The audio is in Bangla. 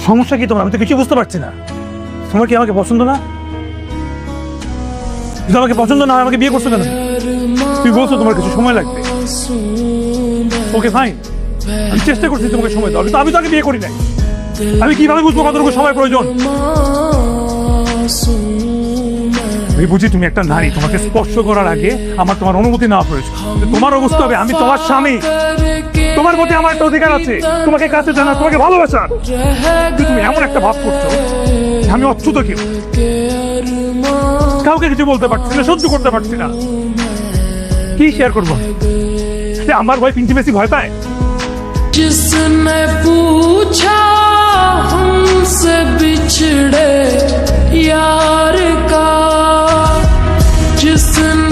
সমস্যা কি তোমার? আমি তো কিছু বুঝতে পারছি না। তোমার কি আমাকে পছন্দ না? যদি আমাকে পছন্দ না হয় আমাকে বিয়ে করছো কেন? তুমি বলছো তোমার কিছু সময় লাগবে। ওকে ফাইন, আমি চেষ্টা করছি তোমাকে সময় দাও, কিন্তু আমি তো আগে বিয়ে করি নাই। আমি কিভাবে বুঝবো কতটুকু সময় প্রয়োজন? আমি বুঝি তুমি একটা নারী, তোমাকে স্পর্শ করার আগে আমার তোমার অনুমতি নেওয়া প্রয়োজন। তোমার অবস্থা হবে আমি তোমার স্বামী, তোমার প্রতি আমার একটা অধিকার আছে তোমাকে কাছে জানা, তোমাকে ভালোবাসার। তুমি এমন একটা ভাব করছো আমি অচ্যুত কেউ, কাউকে কিছু বলতে পারছি না, সহ্য করতে পারছি না। কি শেয়ার করবো? আমার ওয়াইফ ইন্টিমেসি ভয় পায়। जिसने पूछा हमसे बिछड़े यार का, जिसने